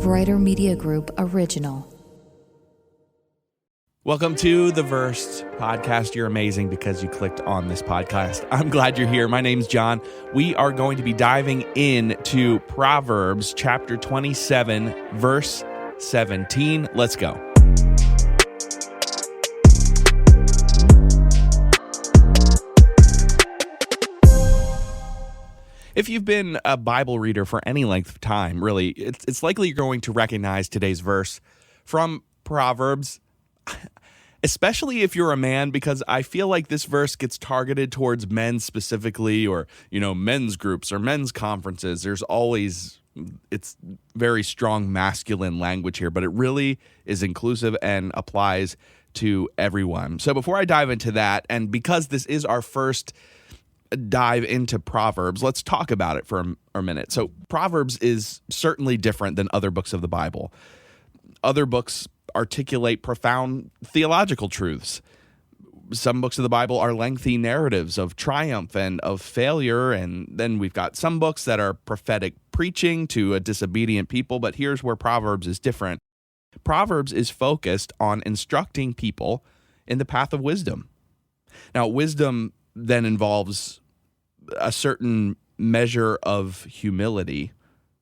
Writer Media Group original. Welcome to the Verse podcast. You're amazing because you clicked on this podcast. I'm glad you're here. My name's John. We are going to be diving into Proverbs chapter 27, verse 17. Let's go. If you've been a Bible reader for any length of time, really, it's likely you're going to recognize today's verse from Proverbs, especially if you're a man, because I feel like this verse gets targeted towards men specifically, or, men's groups or men's conferences. It's very strong masculine language here, but it really is inclusive and applies to everyone. So before I dive into that, and because this is our first dive into Proverbs, let's talk about it for a minute. So Proverbs is certainly different than other books of the Bible. Other books articulate profound theological truths. Some books of the Bible are lengthy narratives of triumph and of failure, and then we've got some books that are prophetic preaching to a disobedient people, but here's where Proverbs is different. Proverbs is focused on instructing people in the path of wisdom. Now, wisdom then involves a certain measure of humility,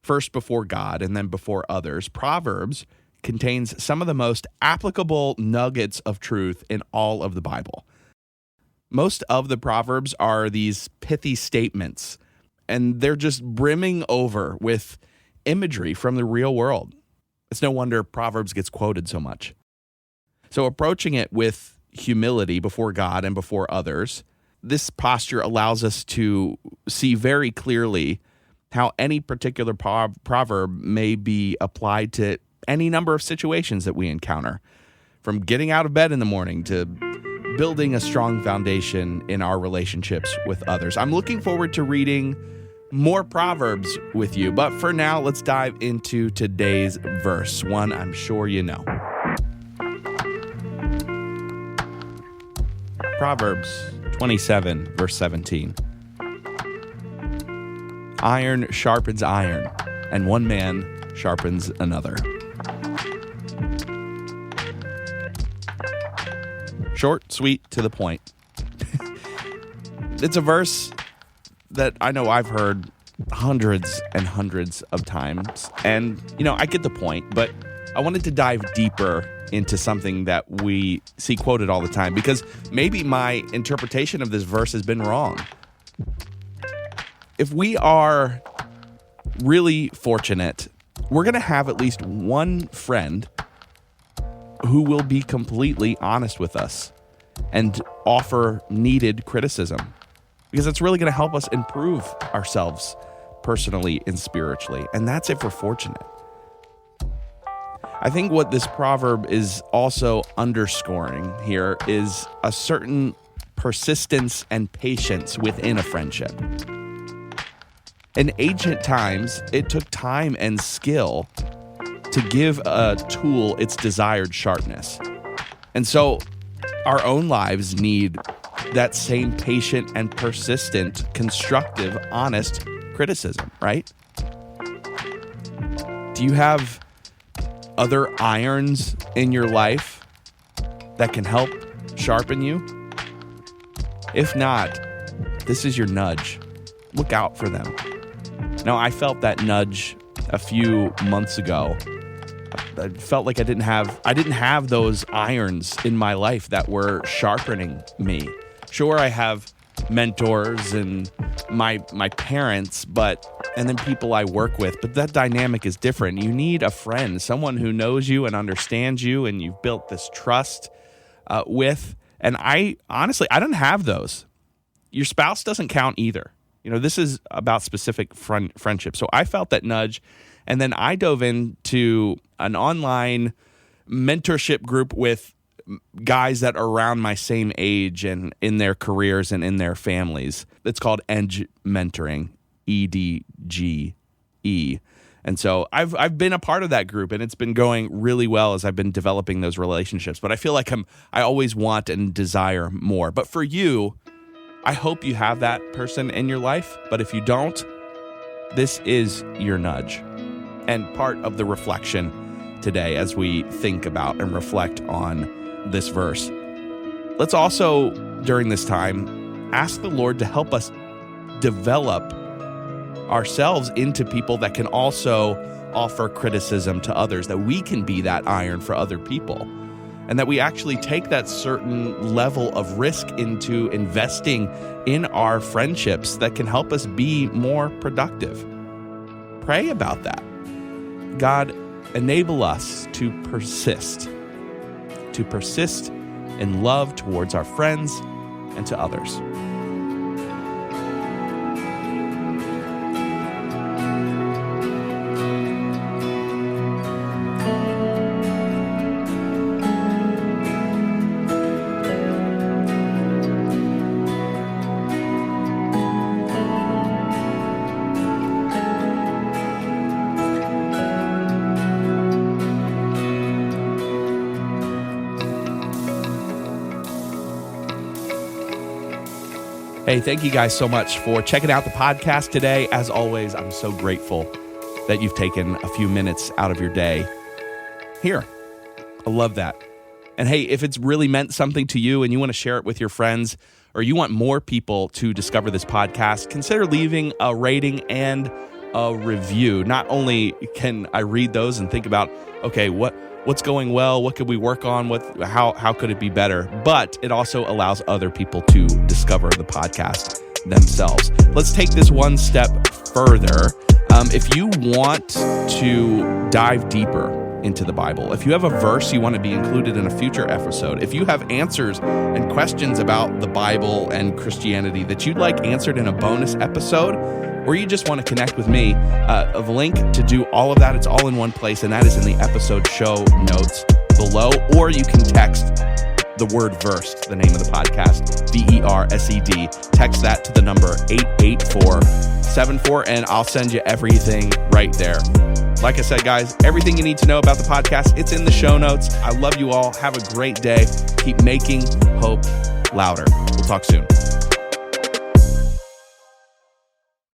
first before God and then before others. Proverbs contains some of the most applicable nuggets of truth in all of the Bible. Most of the Proverbs are these pithy statements, and they're just brimming over with imagery from the real world. It's no wonder Proverbs gets quoted so much. So approaching it with humility before God and before others, this posture allows us to see very clearly how any particular proverb may be applied to any number of situations that we encounter, from getting out of bed in the morning to building a strong foundation in our relationships with others. I'm looking forward to reading more Proverbs with you, but for now, let's dive into today's verse, one I'm sure you know. Proverbs 27, verse 17. Iron sharpens iron, and one man sharpens another. Short, sweet, to the point. It's a verse that I know I've heard hundreds and hundreds of times, and, I get the point, but I wanted to dive deeper into something that we see quoted all the time, because maybe my interpretation of this verse has been wrong. If we are really fortunate, we're going to have at least one friend who will be completely honest with us and offer needed criticism, because it's really going to help us improve ourselves personally and spiritually. And that's if we're fortunate. I think what this proverb is also underscoring here is a certain persistence and patience within a friendship. In ancient times, it took time and skill to give a tool its desired sharpness. And so our own lives need that same patient and persistent, constructive, honest criticism, right? Do you have other irons in your life that can help sharpen you? If not, this is your nudge. Look out for them. Now, I felt that nudge a few months ago. I felt like I didn't have those irons in my life that were sharpening me. Sure, I have mentors and my parents, and then people I work with, but that dynamic is different. You need a friend, someone who knows you and understands you, and you've built this trust with. And I don't have those. Your spouse doesn't count either. This is about specific friendship. So I felt that nudge, and then I dove into an online mentorship group with guys that are around my same age and in their careers and in their families. It's called Edge Mentoring, EDGE. And so I've been a part of that group, and it's been going really well as I've been developing those relationships. But I feel like I always want and desire more. But for you, I hope you have that person in your life. But if you don't, this is your nudge. and part of the reflection today as we think about and reflect on this verse. Let's also, during this time, ask the Lord to help us develop ourselves into people that can also offer criticism to others, that we can be that iron for other people, and that we actually take that certain level of risk into investing in our friendships that can help us be more productive. Pray about that. God, enable us to persist in love towards our friends and to others. Hey, thank you guys so much for checking out the podcast today. As always, I'm so grateful that you've taken a few minutes out of your day here. I love that. And hey, if it's really meant something to you and you want to share it with your friends, or you want more people to discover this podcast, consider leaving a rating and a review. Not only can I read those and think about, okay, what's going well? What could we work on? How could it be better? But it also allows other people to discover the podcast themselves. Let's take this one step further. If you want to dive deeper into the Bible, if you have a verse you want to be included in a future episode, if you have answers and questions about the Bible and Christianity that you'd like answered in a bonus episode, or you just want to connect with me, the link to do all of that, it's all in one place, and that is in the episode show notes below. Or you can text the word verse, the name of the podcast, VERSED. Text that to the number 88474, and I'll send you everything right there. Like I said, guys, everything you need to know about the podcast, it's in the show notes. I love you all. Have a great day. Keep making hope louder. We'll talk soon.